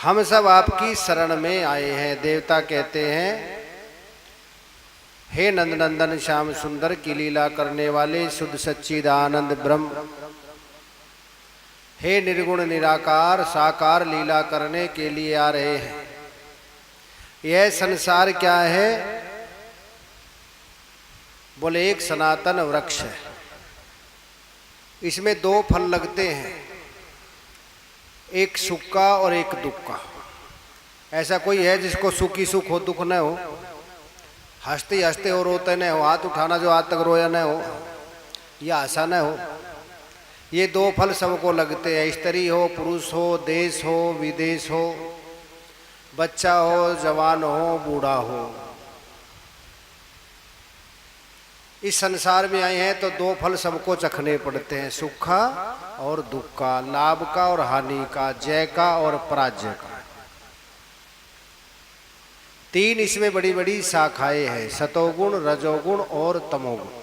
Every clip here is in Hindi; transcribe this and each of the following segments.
हम सब आपकी शरण में आए हैं। देवता कहते हैं, हे नंद नंदन श्याम सुंदर की लीला करने वाले शुद्ध सच्चिदानंद ब्रह्म, हे निर्गुण निराकार साकार लीला करने के लिए आ रहे हैं। यह संसार क्या है? बोले एक सनातन वृक्ष है। इसमें दो फल लगते हैं, एक सुख का और एक दुख का। ऐसा कोई है जिसको सुख ही सुख हो, दुख न हो? हंसते हंसते हो, रोते न हो, हाथ उठाना जो आज तक रोया न हो, या आशा न हो। ये दो फल सबको लगते हैं। स्त्री हो, पुरुष हो, देश हो, विदेश हो, बच्चा हो, जवान हो, बूढ़ा हो। इस संसार में आए हैं तो दो फल सबको चखने पड़ते हैं, सुख का और दुख का, लाभ का और हानि का, जय का और पराजय का। तीन इसमें बड़ी बड़ी शाखाएं हैं, सतोगुण, रजोगुण और तमोगुण।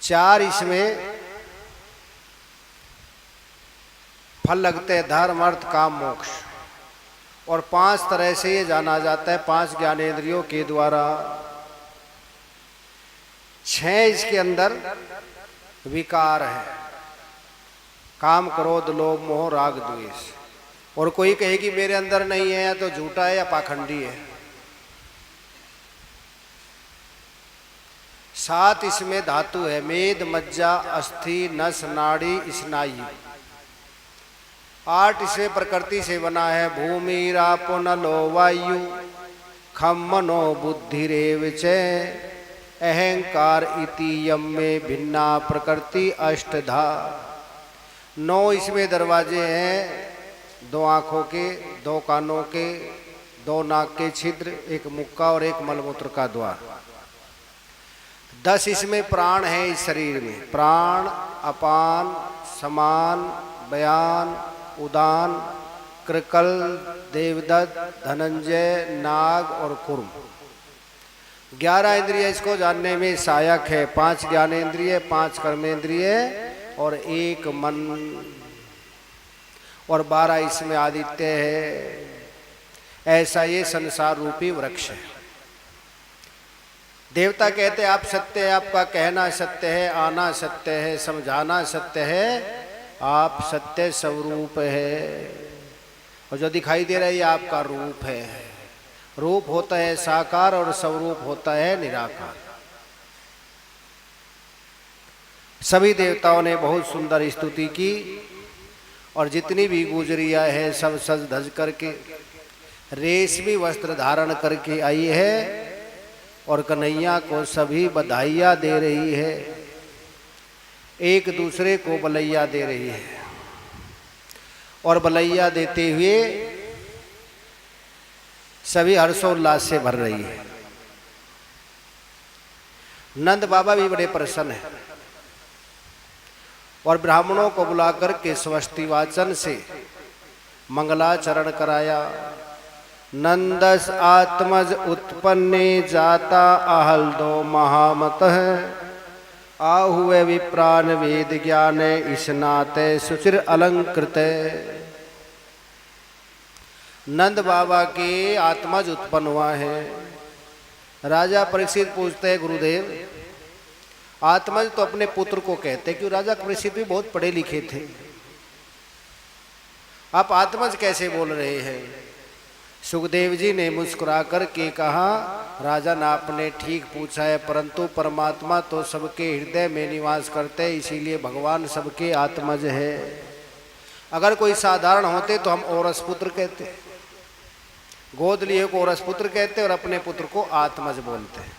चार इसमें फल लगते हैं, धर्म अर्थ काम मोक्ष। और पांच तरह से ये जाना जाता है, पांच ज्ञानेंद्रियों के द्वारा। छह इसके अंदर विकार है, काम क्रोध लोभ मोह राग द्वेष। और कोई कहे कि मेरे अंदर नहीं है तो झूठा है या पाखंडी है। सात इसमें धातु है, मेद मज्जा अस्थि नस नाड़ी स्नायु। आठ इसमें प्रकृति से बना है, भूमि रापो नलो वायु खम मनो बुद्धिरेव च अहंकार इति यम में भिन्ना प्रकृति अष्टधा। नौ इसमें दरवाजे हैं, दो आंखों के, दो कानों के, दो नाक के छिद्र, एक मुख का और एक मलमूत्र का द्वार। 10 इसमें प्राण है इस शरीर में, प्राण अपान समान बयान उदान कृकल देवदत्त धनंजय नाग और कुर्म। 11 इंद्रिय इसको जानने में सहायक है, 5 ज्ञानेंद्रिय, 5 कर्मेंद्रिय और 1 मन और 12 इसमें आदित्य है। ऐसा ये संसार रूपी वृक्ष है। देवता कहते हैं आप सत्य है, आपका कहना सत्य है, आना सत्य है, समझाना सत्य है, आप सत्य स्वरूप है। और जो दिखाई दे रहा है ये आपका रूप है। रूप होता है साकार और स्वरूप होता है निराकार। सभी देवताओं ने बहुत सुंदर स्तुति की और जितनी भी गुजरिया है सब सज धज करके रेशमी वस्त्र धारण करके आई है और कन्हैया को सभी बधाइयाँ दे रही है, एक दूसरे को बलैया दे रही है। और बलैया देते हुए सभी हर्षोल्लास से भर रही है। नंद बाबा भी बड़े प्रसन्न हैं और ब्राह्मणों को बुलाकर के स्वस्ति वाचन से मंगलाचरण कराया। नंदस आत्मज उत्पन्ने जाता आहल्दो महामतः आहुवे विप्रान वेद ज्ञान स्नाते सुचिर अलंकृत। नंद बाबा के आत्मज उत्पन्न हुआ है। राजा परीक्षित पूछते हैं, गुरुदेव आत्मज तो अपने पुत्र को कहते, क्यों? राजा परीक्षित भी बहुत पढ़े लिखे थे, आप आत्मज कैसे बोल रहे हैं? सुखदेव जी ने मुस्कुरा करके कहा, राजन आपने ठीक पूछा है, परंतु परमात्मा तो सबके हृदय में निवास करते हैं, इसीलिए भगवान सबके आत्मज है। अगर कोई साधारण होते तो हम औरस पुत्र कहते, गोद लिए को औरस पुत्र कहते और अपने पुत्र को आत्मज बोलते हैं।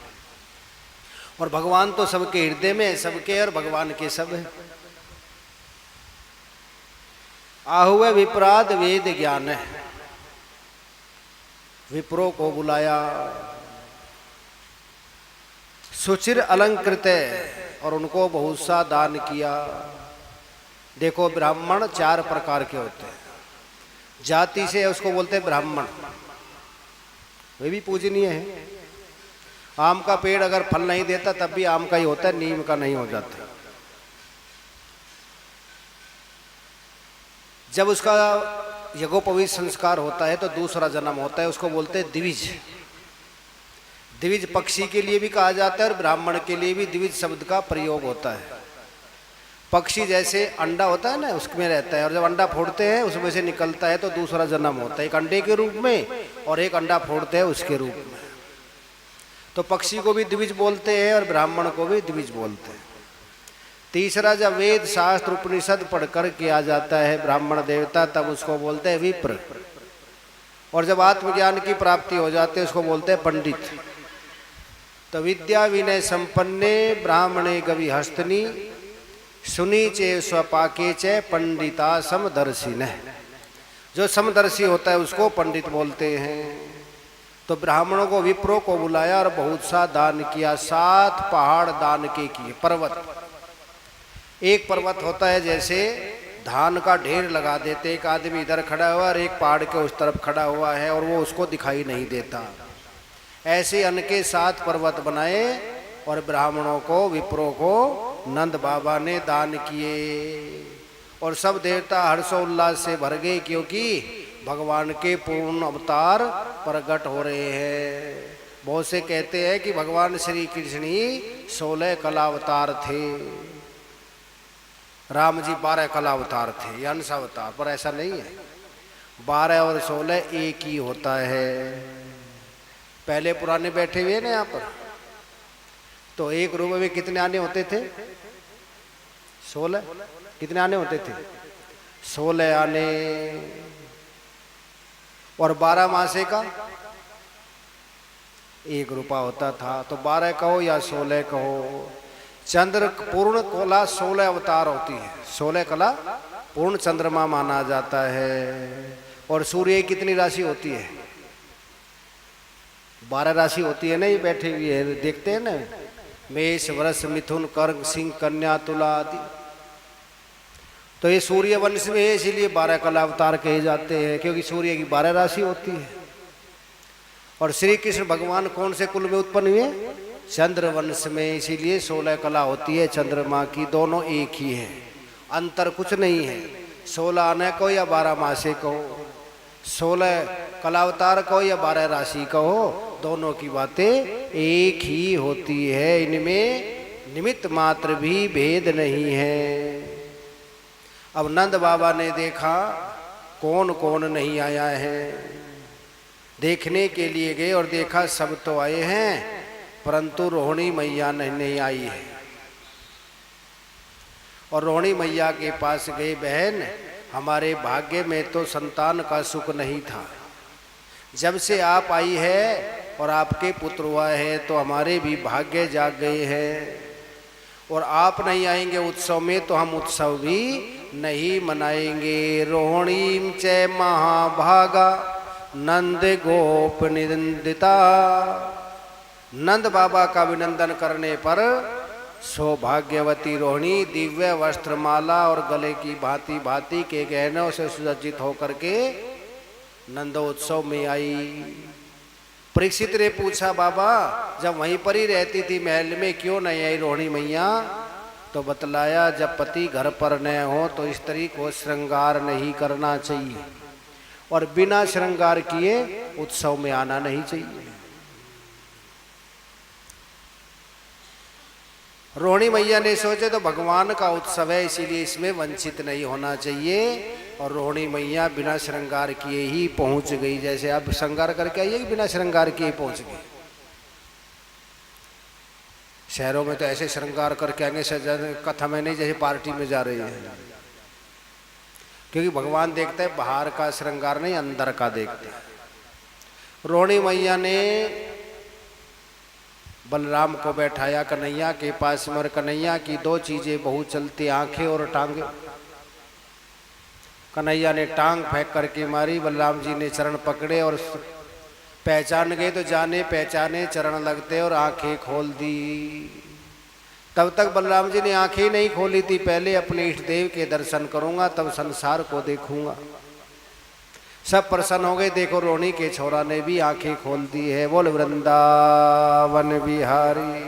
और भगवान तो सबके हृदय में है, सबके और भगवान के सब है। आहुवे विपराध वेद ज्ञान है। विप्रो को बुलाया, सुचिर अलंकृत और उनको बहुत सा दान किया। देखो ब्राह्मण 4 प्रकार के होते हैं, जाति से उसको बोलते हैं ब्राह्मण, वे भी पूजनीय है। आम का पेड़ अगर फल नहीं देता तब भी आम का ही होता है, नीम का नहीं हो जाता। जब उसका यज्ञोपवीत संस्कार होता है तो दूसरा जन्म होता है, उसको बोलते हैं द्विज। द्विज पक्षी के लिए भी कहा जाता है और ब्राह्मण के लिए भी द्विज शब्द का प्रयोग होता है। पक्षी जैसे अंडा होता है ना, उसमें रहता है और जब अंडा फोड़ते हैं उसमें से निकलता है तो दूसरा जन्म होता है, एक अंडे के रूप में और एक अंडा फोड़ते हैं उसके रूप में। तो पक्षी को भी द्विज बोलते हैं और ब्राह्मण को भी द्विज बोलते हैं। तीसरा, जब वेद शास्त्र उपनिषद पढ़ कर के आ जाता है ब्राह्मण देवता, तब उसको बोलते हैं विप्र। और जब आत्मज्ञान की प्राप्ति हो जाती है उसको बोलते हैं पंडित। तो विद्या विनय संपन्ने ब्राह्मणे गवि हस्तनी सुनी चे स्वपाके चे पंडिता समदर्शिन। जो समदर्शी होता है उसको पंडित बोलते हैं। तो ब्राह्मणों को विप्रों को बुलाया और बहुत सा दान किया। 7 पहाड़ दान के किए, पर्वत। एक पर्वत होता है जैसे धान का ढेर लगा देते, एक आदमी इधर खड़ा हुआ और एक पहाड़ के उस तरफ खड़ा हुआ है और वो उसको दिखाई नहीं देता। ऐसे अन्न के 7 पर्वत बनाए और ब्राह्मणों को विप्रों को नंद बाबा ने दान किए। और सब देवता हर्षोल्लास से भर गए, क्योंकि भगवान के पूर्ण अवतार प्रकट हो रहे हैं। बहुत से कहते हैं कि भगवान श्री कृष्ण ही 16 कलावतार थे, राम जी 12 कलावतार थे या अंश अवतार, पर ऐसा नहीं है। 12 और 16 एक ही होता है। पहले पुराने बैठे हुए ना यहाँ पर, तो एक रूप में कितने आने होते थे? 16। कितने आने होते थे? 16 आने। और 12 मासे का 1 रूपा होता था। तो 12 कहो या 16 कहो, चंद्र पूर्ण कला 16 अवतार होती है। 16 कला पूर्ण चंद्रमा माना जाता है। और सूर्य की कितनी राशि होती है? 12 राशि होती है ना। ये बैठे हुए हैं, देखते हैं ना, मेष वृष मिथुन कर्क सिंह कन्या तुला आदि। तो ये सूर्य वंश में है, इसीलिए 12 कला अवतार कहे जाते हैं, क्योंकि सूर्य की 12 राशि होती है। और श्री कृष्ण भगवान कौन से कुल में उत्पन्न हुए? चंद्र वंश में, इसीलिए 16 कला होती है चंद्रमा की। दोनों एक ही है, अंतर कुछ नहीं है। 16 आने को या 12 मासे कहो, 16 कलावतार कहो या 12 राशि कहो, दोनों की बातें एक ही होती है। इनमें निमित्त मात्र भी भेद नहीं है। अब नंद बाबा ने देखा कौन कौन नहीं आया है, देखने के लिए गए और देखा सब तो आए हैं, परंतु रोहिणी मैया नहीं आई है। और रोहिणी मैया के पास गए, बहन हमारे भाग्य में तो संतान का सुख नहीं था, जब से आप आई है और आपके पुत्र हुआ है तो हमारे भी भाग्य जाग गए हैं। और आप नहीं आएंगे उत्सव में तो हम उत्सव भी नहीं मनाएंगे। रोहिणी च महाभागा नंद गोप निंदिता। नंद बाबा का अभिनंदन करने पर सौभाग्यवती रोहिणी दिव्य वस्त्रमाला और गले की भांति भांति के गहनों से सुसज्जित होकर के नंदोत्सव में आई। परीक्षित ने पूछा, बाबा जब वहीं पर ही रहती थी महल में, क्यों नहीं आई रोहिणी मैया? तो बतलाया, जब पति घर पर न हो तो स्त्री को श्रृंगार नहीं करना चाहिए और बिना श्रृंगार किए उत्सव में आना नहीं चाहिए। रोहिणी मैया ने सोचे तो भगवान का उत्सव है, इसीलिए इसमें वंचित नहीं होना चाहिए। और रोहिणी मैया बिना श्रृंगार किए ही पहुंच गई। जैसे आप श्रृंगार करके आइए कि बिना श्रृंगार किए पहुंच गई। शहरों में तो ऐसे श्रृंगार करके आएंगे कथा में नहीं, जैसे पार्टी में जा रही है। क्योंकि भगवान देखते हैं बाहर का श्रृंगार नहीं, अंदर का देखते हैं। रोहिणी मैया ने बलराम को बैठाया कन्हैया के पास में, और कन्हैया की 2 चीजें बहुत चलती, आंखें और टांगे। कन्हैया ने टांग फेंक करके मारी, बलराम जी ने चरण पकड़े और पहचान गए तो जाने पहचाने चरण लगते और आंखें खोल दी। तब तक बलराम जी ने आंखें नहीं खोली थी, पहले अपने इष्ट देव के दर्शन करूंगा तब संसार को देखूंगा। सब प्रसन्न हो गए। देखो रोहिणी के छोरा ने भी आंखें खोल दी है। बोल वृंदावन बिहारी।